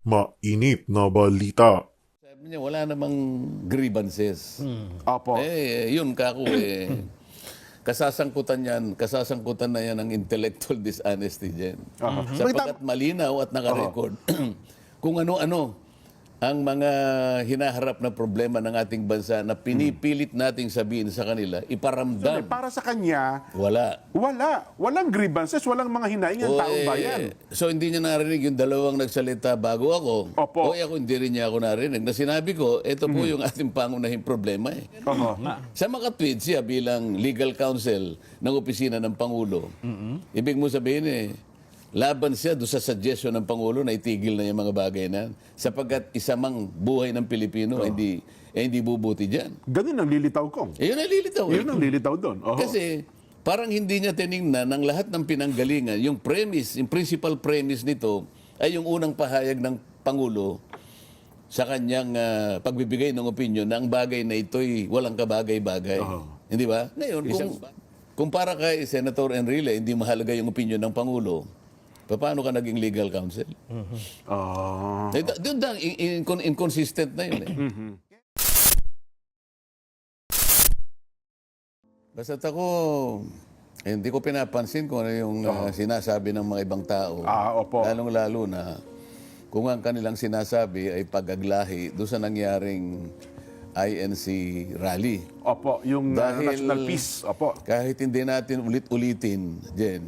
Mainit na balita. Sabi niya, wala namang grievances. Opo. Yun kako kasasangkutan na yan ng intellectual dishonesty dyan. Sapagkat malinaw at nakarecord kung ano-ano ang mga hinaharap na problema ng ating bansa na pinipilit nating sabihin sa kanila, iparamdam. Para sa kanya, Wala. walang grievances, walang mga hinaing ng taong bayan. So hindi niya narinig yung dalawang nagsalita bago ako. Opo. O ako hindi rin niya ako narinig. Na sinabi ko, ito po yung ating pangunahing problema eh. Oho. Sa makatweet siya bilang legal counsel ng opisina ng Pangulo. Ibig mo sabihin laban siya doon sa suggestion ng Pangulo na itigil na yung mga bagay na yan. Sapagkat isa mang buhay ng Pilipino hindi bubuti dyan. Ganun ang lilitaw ko. Yun ang lilitaw. Yun ang lilitaw doon. Oho. Kasi parang hindi niya tiningnan ng lahat ng pinanggalingan. Yung premise, yung principal premise nito ay yung unang pahayag ng Pangulo sa kanyang pagbibigay ng opinion na ang bagay na ito'y walang kabagay-bagay. Hindi ba? Ngayon, kung para kay Senator Enrile, hindi mahalaga yung opinion ng Pangulo, paano ka naging legal counsel? Doon lang, inconsistent na yun eh. Basta't ako, hindi ko pinapansin kung ano yung sinasabi ng mga ibang tao. Opo. Lalong-lalo na kung ang kanilang sinasabi ay pagaglahi doon sa nangyaring INC rally. Opo, yung Dahil national peace. Opo. kahit hindi natin ulit-ulitin, Jen,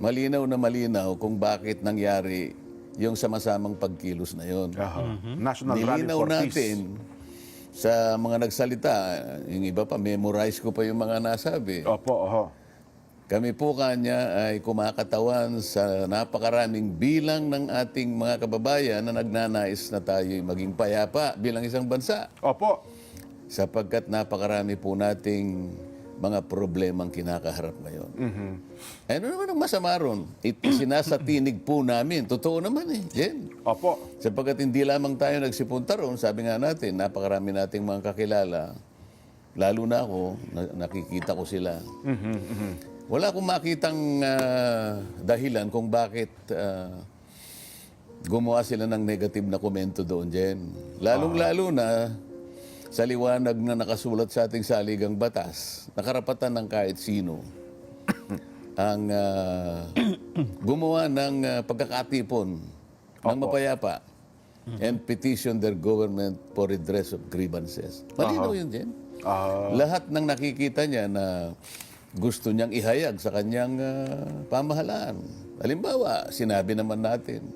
malinaw na malinaw kung bakit nangyari yung sama-samang pagkilos na yon. National Rally Nilinaw for Peace. natin sa mga nagsalita, yung iba pa, memorize ko pa yung mga nasabi. Opo, oho. Kami po kanya ay kumakatawan sa napakaraming bilang ng ating mga kababayan na nagnanais na tayo maging payapa bilang isang bansa. Opo. Sapagkat napakarami po nating mga problemang kinakaharap ngayon. Ano naman ang masama ron? Sinasatinig po namin. Totoo naman Jen. Opo. Sapagkat hindi lamang tayo nagsipunta ron, sabi nga natin, napakarami nating mga kakilala. Lalo na ako, nakikita ko sila. Wala akong makitang dahilan kung bakit gumawa sila ng negative na komento doon, Jen. Lalong-lalo na sa liwanag na nakasulat sa ating saligang batas, nakarapatan ng kahit sino ang gumawa ng pagkakatipon ng mapayapa and petition their government for redress of grievances. Malinaw yun, Jen. Lahat ng nakikita niya na gusto niyang ihayag sa kanyang pamahalaan. Halimbawa, sinabi naman natin,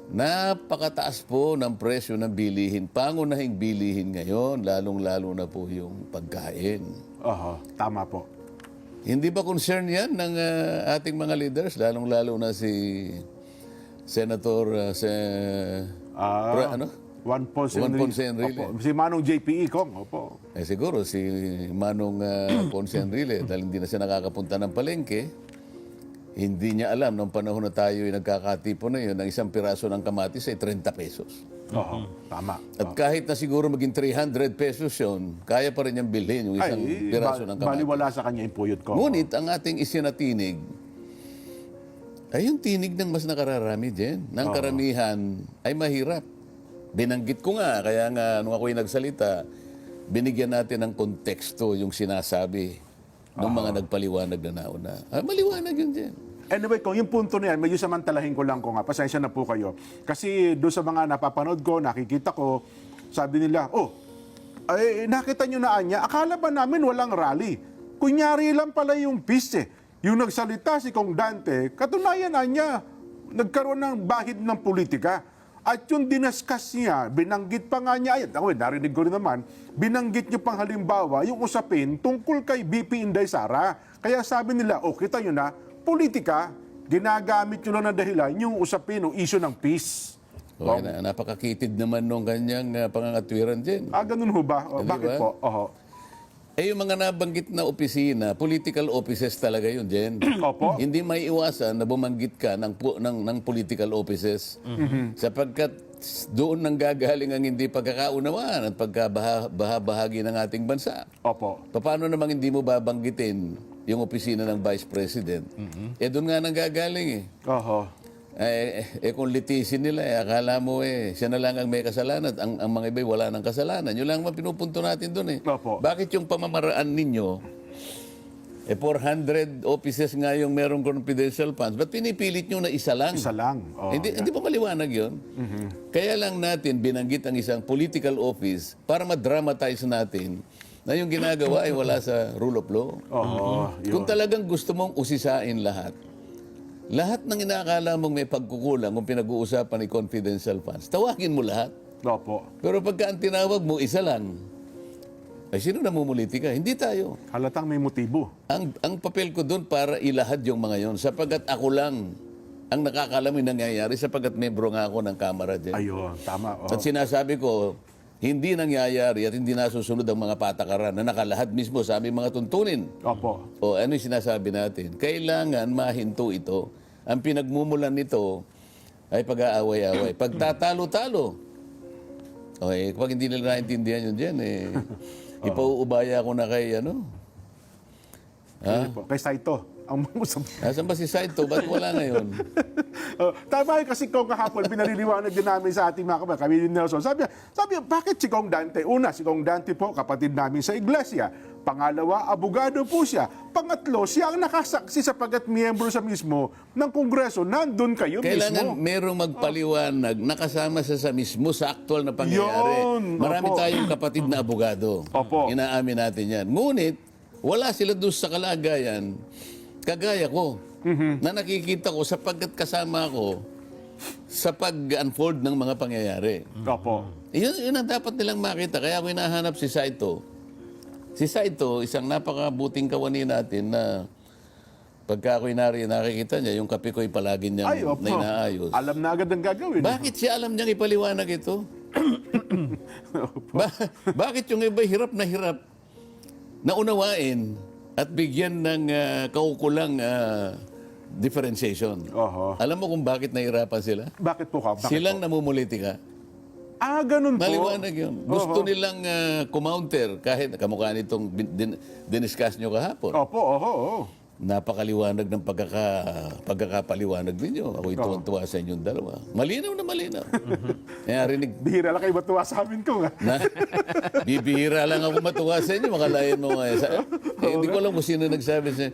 napakataas po ng presyo ng bilihin. Pangunahing bilihin ngayon, lalong-lalo na po yung pagkain. Oho. Tama po. Hindi ba concern yan ng ating mga leaders, lalong-lalo na si Senator Juan Ponce Juan Enrile. Ponce Enrile. Opo. Si Manong JPE Kong. Opo. Siguro si Manong Ponce Enrile, dahil hindi na siya nakakapunta ng palengke, hindi niya alam nung panahon na tayo ay nagkakatipon na yun, ng isang piraso ng kamatis ay 30 pesos. Oho. Tama. At kahit na siguro maging 300 pesos yun, kaya pa rin niyang bilhin yung isang piraso ng kamatis. Baliwala sa kanya yung puyod ko. Ngunit ang ating isinatinig ay yung tinig ng mas nakararami, Jen. Nang karamihan ay mahirap. Binanggit ko nga, kaya nga nung ako'y nagsalita, binigyan natin ng konteksto yung sinasabi ng mga nagpaliwanag na nauna. Maliwanag yun, Jen. Anyway, kung yung punto na yan, medyo samantalahin ko lang ko nga. Pasensya na po kayo. Kasi doon sa mga napapanood ko, nakikita ko, sabi nila, ay, nakita nyo na Anya, akala ba namin walang rally? Kunyari lang pala yung peace Yung nagsalita si Kong Dante, katunayan Anya, nagkaroon ng bahid ng politika. At yung dinaskas niya, binanggit pa nga niya, narinig ko rin naman, binanggit niyo pang halimbawa yung usapin tungkol kay BP Inday Sara. Kaya sabi nila, kita nyo na, politika, ginagamit nyo lang na dahilan yung usapin o issue ng peace. Napakakitid naman nung kanyang pangangatwiran, Jen. Ganun ho ba? Bakit ba? po? Oho. Yung mga nabanggit na opisina, political offices talaga yun, Jen. Opo. Hindi may iwasan na bumanggit ka ng political offices. Sapagkat doon nang gagaling ang hindi pagkakaunawaan at pagkabahagi ng ating bansa. Opo. Paano namang hindi mo babanggitin yung opisina ng Vice President? Doon nga nang gagaling Oho. Kung litisin nila, akala mo siya na lang ang may kasalanan. Ang mga iba'y wala ng kasalanan. Yun lang ang pinupunto natin doon eh. Opo. Bakit yung pamamaraan ninyo, 400 offices nga yung merong confidential funds, ba't pinipilit nyo na isa lang? Isa lang. Oh, Hindi ba maliwanag yun? Kaya lang natin binanggit ang isang political office para ma-dramatize natin na yung ginagawa ay wala sa rule of law. Oo, Kung talagang gusto mong usisain lahat ng inaakala mong may pagkukulang kung pinag-uusapan ni confidential funds, tawagin mo lahat. Opo. Pero pagka ang tinawag mo, isa lang, ay sino namumuliti ka? Hindi tayo. Halatang may motibo. Ang papel ko doon para ilahad yung mga yon sapagkat ako lang ang nakakalam yung nangyayari sapagkat membro nga ako ng Kamara dyan. Ayun, tama. Oh. At sinasabi ko, hindi nangyayari at hindi nasusunod ang mga patakaran na nakalahad mismo sa aming mga tuntunin. Opo. O ano yung sinasabi natin? Kailangan mahinto ito. Ang pinagmumulan nito ay pag-aaway-aaway. Pagtatalo-talo. Okay, kapag hindi nila naintindihan yun dyan, ipauubaya ko na kay Sige po. Kay Saito. Ang Nasaan ba si Saito? Ba't wala ngayon? Tama yun kasi kung kahapon, pinaliliwanag din namin sa ating mga kapatid, kami ni Nelson. Sabi niya, bakit si Kong Dante? Una, si Kong Dante po, kapatid namin sa iglesia. Pangalawa, abogado po siya. Pangatlo, siya ang nakasaksi sapagat miyembro sa mismo ng Kongreso. Nandun kayo Kailangan mismo. merong magpaliwanag, nakasama siya sa mismo sa aktual na pangyayari. Yun, Marami opo. tayong kapatid na abogado. Opo. Inaamin natin yan. Ngunit, wala sila doon sa kalagayan, kagaya ko, na nakikita ko sapagkat kasama ko sa pag-unfold ng mga pangyayari. Opo. Yun ang dapat nilang makita. Kaya ako hinahanap si Saito. Si Saito, isang napakabuting kawani natin na pagka ako'y nakikita niya, yung kape ko'y palagi niyang Ay, opo. na inaayos. Alam na agad ang gagawin. Bakit siya alam niyang ipaliwanag ito? Bakit yung iba hirap na unawain at bigyan ng kaukulang differentiation? Oho. Alam mo kung bakit nahirapan sila? Bakit po ka? Bakit Silang po? namumulitika. Ganun po. Maliwanag yun. Gusto nilang kumounter kahit kamukha nitong diniscuss nyo kahapon. Opo, oho. Napakaliwanag ng pagkakapaliwanag ninyo. Ako'y tuwan-tuwa sa inyong dalawa. Malinaw na malinaw. Kaya rinig, Bihira lang kayo matuwa sa amin ko nga. bibihira lang ako matuwa sa inyo. Makalayan mo nga. Hindi ko alam kung sino nagsabi sa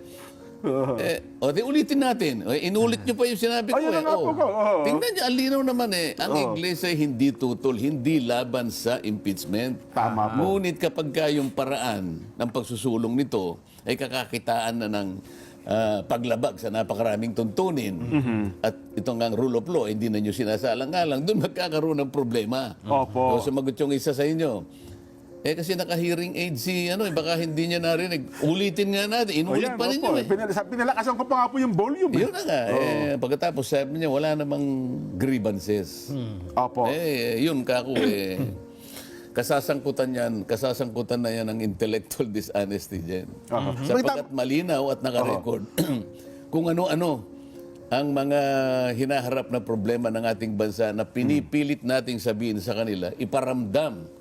di ulitin natin. Inulit nyo pa yung sinabi ko. Ayun na nga po ko. Tingnan nyo, ang linaw naman Ang iglesia ay hindi tutol, hindi laban sa impeachment. Tama po. Ngunit kapag yung paraan ng pagsusulong nito ay kakakitaan na ng paglabag sa napakaraming tuntunin at itong ang rule of law, hindi na nyo sinasalang-alang, doon magkakaroon ng problema. Opo. O sumagot yung isa sa inyo. Kasi naka-hearing aid baka hindi niya narinig. Ulitin nga natin. Inulit pa ninyo Pinalakasan ko pa nga po yung volume. Yun na nga. Pagkatapos sabi niya, wala namang grievances. Opo. Yun kako kasasangkutan na yan ng intellectual dishonesty dyan. Sapagkat malinaw at nakarecord kung ano-ano ang mga hinaharap na problema ng ating bansa na pinipilit nating sabihin sa kanila, iparamdam.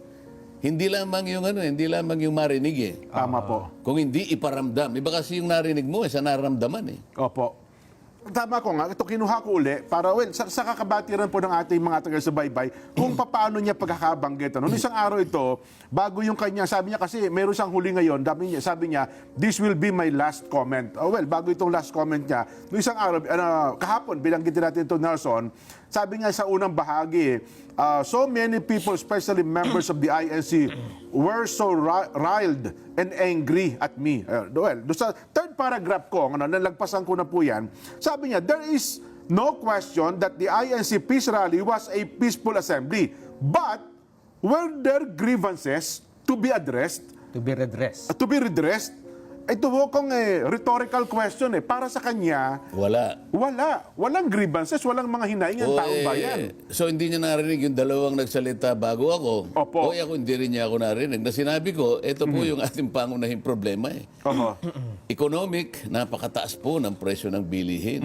Hindi lamang yung marinig Tama po. Kung hindi iparamdam. Iba kasi yung narinig mo sa naramdaman Opo. Tama ko nga, ito kinuha ko uli para sa kakabatiran po ng ating mga taga-subaybay kung paano niya pagkakabanggit. Noong isang araw ito, bago yung kanya, sabi niya kasi meron siyang huli ngayon, sabi niya, this will be my last comment. Bago itong last comment niya, noong isang araw, kahapon, binanggitin natin ito, Nelson, sabi niya sa unang bahagi, so many people, especially members of the INC, were so riled and angry at me. Doon sa third paragraph ko, nalagpasan ko na po yan, sabi niya, there is no question that the INC peace rally was a peaceful assembly, but were there grievances to be addressed? To be redressed. To be redressed? Ito po kung rhetorical question para sa kanya, walang grievances, walang mga hinaing ng taong bayan. So hindi niya narinig yung dalawang nagsalita bago ako. Opo. Ako hindi rin niya ako narinig. Na sinabi ko, ito po yung ating pangunahing problema Oho. Economic, napakataas po ng presyo ng bilihin.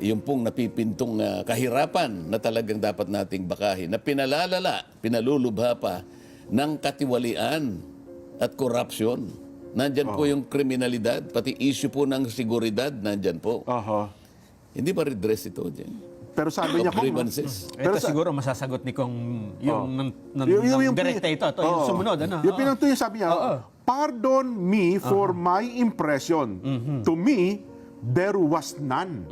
Yung pong napipintong kahirapan na talagang dapat nating bakahin, na pinalulubha pa ng katiwalian at korupsyon. Nandyan po yung kriminalidad, pati issue po ng seguridad, nandyan po. Oho. Hindi ba redress ito, Jen? Pero sabi niya, Of Kong, grievances. Pero Ito siguro masasagot ni Kong yung yung direkta ito. Ito yung sumunod. Ano? Yung pinanto yung sabi niya, pardon me for my impression. To me, there was none.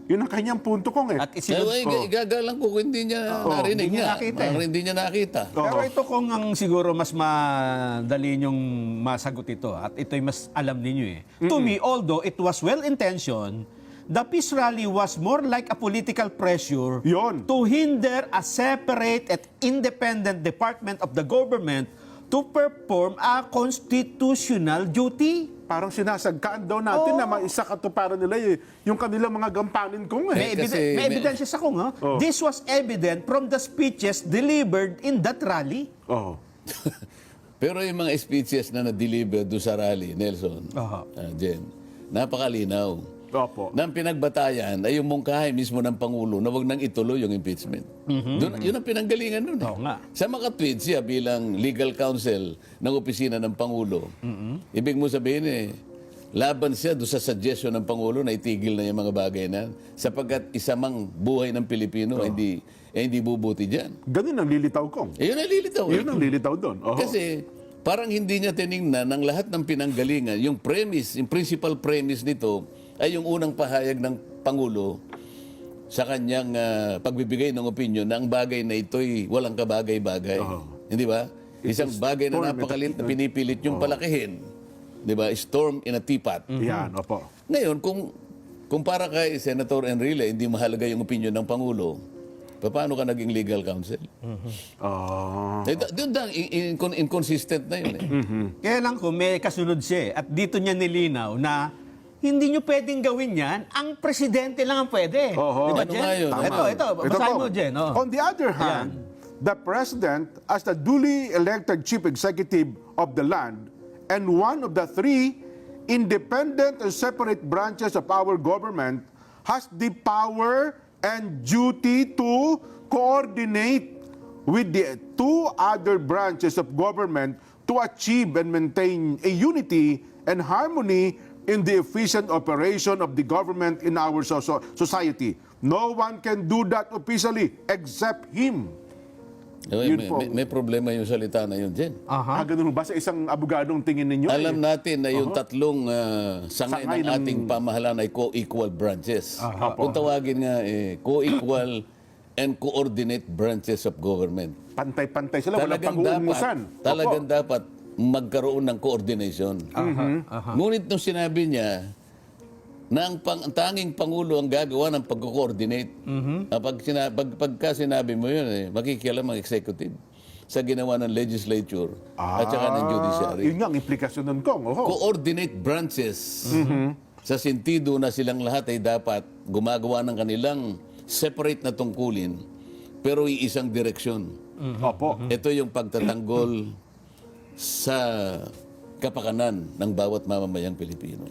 Yun ang kanyang punto, Kong eh. At isinod Igagalang ko kung hindi niya narinig hindi niya niya. nakita eh. Hindi niya nakita. Pero ito kung ang siguro mas madali niyong masagot ito at ito'y mas alam ninyo eh. To me, although it was well-intentioned, the peace rally was more like a political pressure Yun. to hinder a separate and independent department of the government to perform a constitutional duty. Parang sinasagkaan daw natin na maisa katuparan nila yung kanilang mga gampanin, Kong eh. May ebidensya sa kung ha? This was evident from the speeches delivered in that rally. Oh. Pero yung mga speeches na na-deliver doon sa rally, Nelson, Jen, napakalinaw. Opo. Nang pinagbatayan ay yung mungkahay mismo ng Pangulo na wag nang ituloy yung impeachment. Doon, yun ang pinanggalingan nun. Oo nga. Sa makatweet siya bilang legal counsel ng opisina ng Pangulo, ibig mo sabihin laban siya doon sa suggestion ng Pangulo na itigil na yung mga bagay na sapagkat isa mang buhay ng Pilipino hindi bubuti dyan. Ganun ang lilitaw, Kong. Yun ang lilitaw. Yun ang lilitaw doon. Oho. Kasi parang hindi niya tiningnan ang lahat ng pinanggalingan. Yung premise, yung principal premise nito ay yung unang pahayag ng Pangulo sa kanyang pagbibigay ng opinion na ang bagay na ito'y walang kabagay-bagay. Hindi ba? Isang bagay na napakalit na pinipilit yung palakihin. Di ba? Storm in a teapot. Yan, opo. Ngayon, kung para kay Senator Enrile, hindi mahalaga yung opinion ng Pangulo, paano ka naging legal counsel? Doon lang, inconsistent na yun eh. Kaya lang kung may kasunod siya at dito niya nilinaw na hindi nyo pwedeng gawin yan, ang presidente lang ang pwede. Oho. Di ba, Ano Jen? nga yun? Ito, basahin po. mo, Jen. Oh. On the other hand, the President, as the duly elected Chief Executive of the land and one of the three independent and separate branches of our government, has the power and duty to coordinate with the two other branches of government to achieve and maintain a unity and harmony in the efficient operation of the government in our society. No one can do that officially except him. Yun po. May problema yung salita na yun, Jen. Ganun ba sa isang abogadong tingin ninyo? Alam natin na yung tatlong sangay Sangay ng ating pamahalaan ay co-equal branches. Kung tawagin nga, co-equal and coordinate branches of government. Pantay-pantay sila, walang pag-uumusan. Talagang dapat magkaroon ng coordination. Ngunit nung sinabi niya na ang tanging Pangulo ang gagawa ng pag-coordinate, pagka sinabi mo yun, makikialam ang executive sa ginawa ng legislature at saka ng judiciary. Yun nga ang implikasyon nun, Kong. Coordinate branches sa sentido na silang lahat ay dapat gumagawa ng kanilang separate na tungkulin pero iisang direksyon. Opo. Ito yung pagtatanggol sa kapakanan ng bawat mamamayang Pilipino.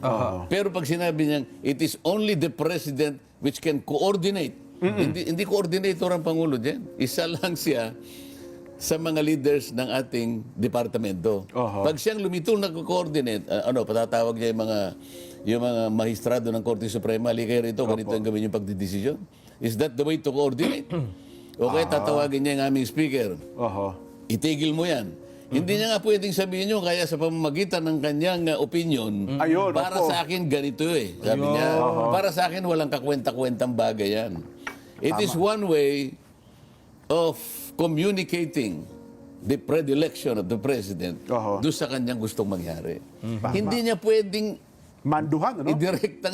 Pero pag sinabi niyang, it is only the President which can coordinate. Hindi coordinator ang Pangulo dyan. Isa lang siya sa mga leaders ng ating departamento. Pag siyang lumitong na coordinate, patatawag niya yung mga mahistrado ng Korte Suprema, halika rito, ganito ang gawin yung pagdidesisyon. Is that the way to coordinate? O kaya tatawagin niya yung aming speaker. Itigil mo yan. Hindi niya nga pwedeng sabihin nyo, kaya sa pamamagitan ng kanyang opinion, Ayun, para opo. sa akin ganito sabi niya. Para sa akin walang kakwenta-kwentang bagay yan. It is one way of communicating the predilection of the President doon sa kanyang gustong mangyari. Hindi niya pwedeng Manduhan, ano? i-direct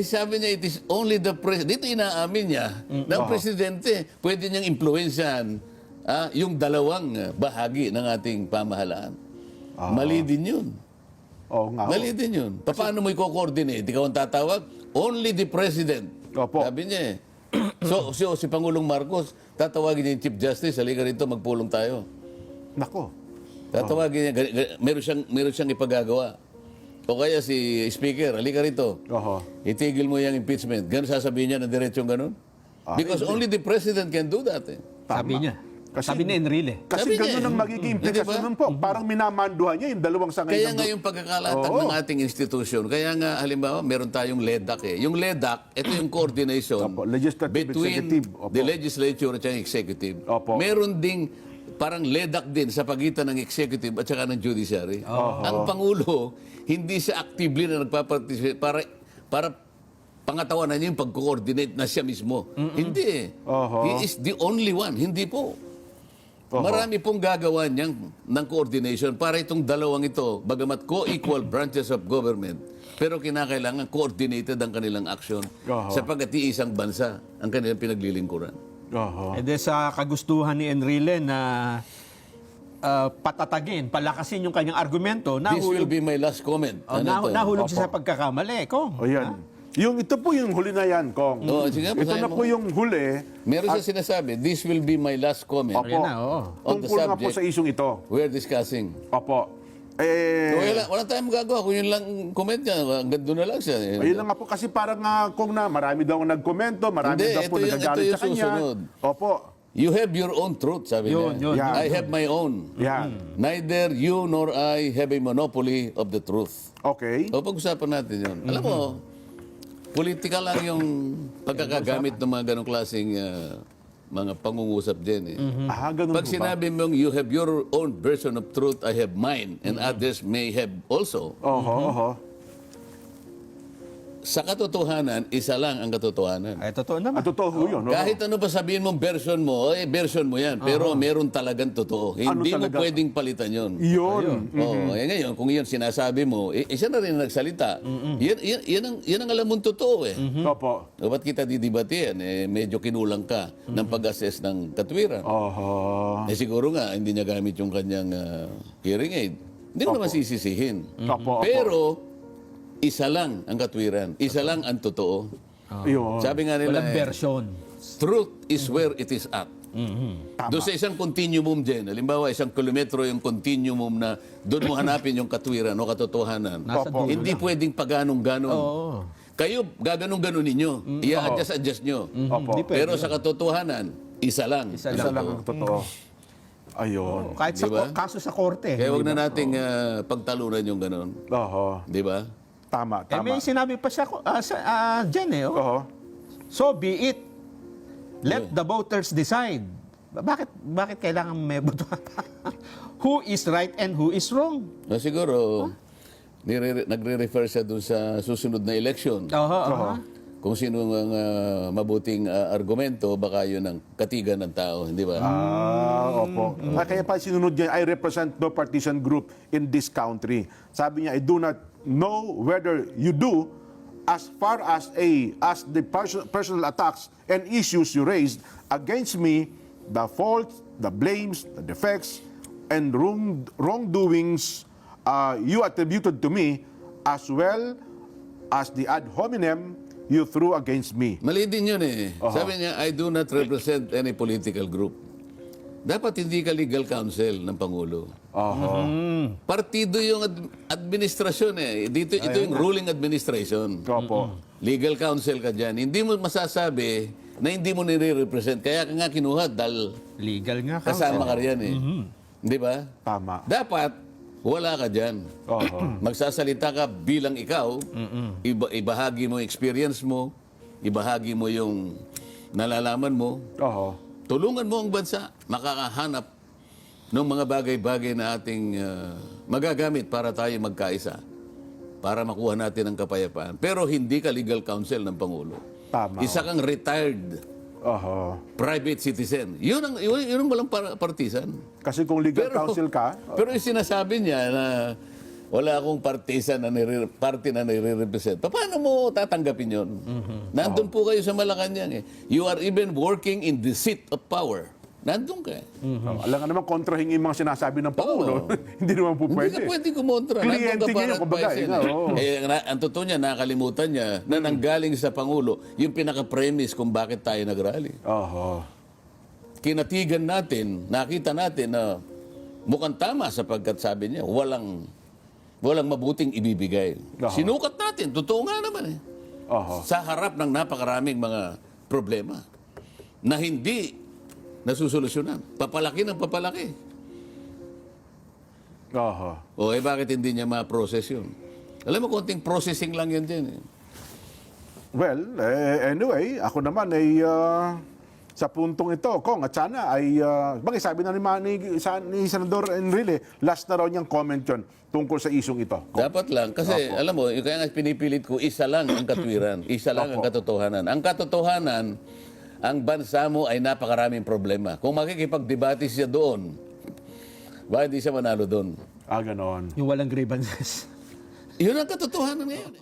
sabi niya, it is only the President. Dito inaamin niya na ang Presidente pwede niyang impluensyahan yung dalawang bahagi ng ating pamahalaan. Mali din yun. Oo nga. Mali din yun. Paano mo i-coordinate? Ikaw ang tatawag? Only the President. Opo. Sabi niya So, si Pangulong Marcos, tatawagin niya yung Chief Justice, halika rito, magpulong tayo. Nako. Tatawagin niya, meron siyang ipagagawa. O kaya si Speaker, halika rito. Itigil mo yung impeachment. Ganun sasabihin niya na diretsong ganun? Because only the President can do that. Sabi niya. Sabi ni Enrile. Kasi Sabi niya ganun eh. ang magiging Hindi implikasyon ba? nun po. Parang minamanduhan niya yung dalawang sangay Kaya ng nga yung pagkakalatag Oo. ng ating institusyon, kaya nga halimbawa meron tayong LEDAC eh. Yung LEDAC, ito yung coordination Opo, legislative, between executive. Opo. the legislature at yung executive. Opo. Meron ding parang LEDAC din sa pagitan ng executive at saka ng judiciary. Ang Pangulo, hindi siya actively na nagpaparticipate para pangatawanan niya yung pag-coordinate na siya mismo. Hindi eh. Oho. He is the only one. Hindi po. Oho. Marami pong gagawa niyang ng coordination para itong dalawang ito, bagamat co-equal branches of government, pero kinakailangan coordinated ang kanilang aksyon Oho. sapagkat iisang bansa ang kanilang pinaglilingkuran. Oho. E de sa kagustuhan ni Enrile na patatagin, palakasin yung kanyang argumento, This will nahulog, be my last comment. nahulog siya Opo. sa pagkakamali. Kung, O yan. Yung ito po yung huli na yan, Kong. Oo, sige, Ito basahin na mo. po yung huli Meron siya sinasabi, this will be my last comment. Opo. Ayan na, oo. On the tungkol nga po subject. sa isyong ito. We're discussing. Opo. Wala tayong magagawa kung yun lang comment niya. Hanggang doon na lang siya. Ayun na nga po kasi parang nga kung na marami daw ang nagkomento, marami Hindi, daw po ito yung nagagalit sa kanya. susunod. Opo. You have your own truth, sabi Yun, niya. yun, yun. I have my own. Yan. Neither you nor I have a monopoly of the truth. Okay. O pag-usapan natin yun. Alam mo, politika lang yung pagkakagamit ng mga ganong klaseng mga pangungusap dyan. Eh. Ganun Pag po ba? sinabi mong you have your own version of truth, I have mine, and others may have also. Oho, oho. Sa katotohanan, isa lang ang katotohanan. ay totoo naman. Totoo ho yun. oo. Kahit ano pa sabihin mong version mo, version mo yan. Pero meron talagang totoo. Hindi mo talaga? pwedeng palitan yun. Yun. Oo, ngayon, kung yun sinasabi mo, siya na rin ang nagsalita. Yan ang alam mong totoo eh. Opo. O ba't kita didibatihan? Medyo kinulang ka ng pag-assess ng katwiran. Oho. Siguro nga, hindi niya gamit yung kanyang hearing aid. Hindi mo naman sisisihin. Opo, opo. Pero, isa lang ang katwiran. Isa lang ang totoo. Yun. Sabi nga nila, Walang version. truth is where it is at. Doon sa isang continuum dyan, halimbawa isang kilometro yung continuum na doon mo hanapin yung katwiran o katotohanan. Nasa Opo. dulo Hindi lang. pwedeng paganong-ganon. Oo. Kayo, gaganong-ganon ninyo. I-adjust nyo. Opo. Hindi pwede. Pero sa katotohanan, isa lang. Isa Isa lang ang totoo. Ayun. Kahit sa Di ba? kaso sa korte. Kaya wag na nating pagtalunan yung ganon. Oho. Di ba? Tama, Eh, may tama. sinabi pa siya dyan eh. Oh. Oho. So be it. Let the voters decide. Bakit kailangan may boto? Who is right and who is wrong? Siguro, nagre-refer siya dun sa susunod na election. Oho. Kung sino ang mabuting argumento, baka yun ang katigan ng tao, hindi ba? Opo. Kaya pa sinunod niya, I represent no partisan group in this country. Sabi niya, I do not know whether you do as far as the personal attacks and issues you raised against me, the faults, the blames, the defects, and wrongdoings you attributed to me, as well as the ad hominem you threw against me. Mali din yun eh. Sabi niya, I do not represent any political group. Dapat hindi ka legal counsel ng Pangulo. Partido yung administrasyon eh. Ito yung ruling administration. Opo. Legal counsel ka dyan. Hindi mo masasabi na hindi mo nire-represent. Kaya ka nga kinuha dahil Legal nga. kasama ka riyan eh. Di ba? Tama. Dapat, wala ka dyan. Oho. Magsasalita ka bilang ikaw, ibahagi mo yung experience mo, ibahagi mo yung nalalaman mo, Oho. tulungan mo ang bansa, makakahanap ng mga bagay-bagay na ating magagamit para tayo magkaisa, para makuha natin ang kapayapaan. Pero hindi ka legal counsel ng Pangulo. Tama. Isa kang retired Oho. private citizen. Yun ang walang partisan. Kasi kung legal counsel ka, Pero yung sinasabi niya na wala akong partisan na party na nire-represent. Paano mo tatanggapin yun? Nandun po kayo sa Malacanang eh. You are even working in the seat of power. Nandun ka eh. alam nga naman kontrahin yung mga sinasabi ng Pangulo. Hindi naman po Hindi pwede. ka pwede kumontra. Kliyente Nandun ka niya para yun, kumbaga, advisein, nga, eh. oo. Ang totoo niya, nakalimutan niya na nanggaling sa Pangulo yung pinaka-premise kung bakit tayo nagrally. Oho. Kinatigan natin, nakita natin na mukhang tama sapagkat sabi niya, walang mabuting ibibigay. Aha. Sinukat natin, totoo nga naman eh. Oho. Sa harap ng napakaraming mga problema na hindi nasusolusyonan. Papalaki ng papalaki. Oho. O bakit hindi niya ma-process yun? Alam mo, konting processing lang yan din. Well, anyway, ako naman ay sa puntong ito, Kong, at sana ay, bagay sabi na ni Senador Enrile, last na raw niyang comment yun tungkol sa isong ito. Kong. Dapat lang. Kasi, alam mo, kaya nga pinipilit ko, isa lang ang katwiran. Isa lang ang katotohanan. Ang katotohanan, ang bansa mo ay napakaraming problema. Kung makikipagdebate siya doon, bakit hindi siya manalo doon? Ganon. Yung walang grievances. Yun ang katotohanan ngayon.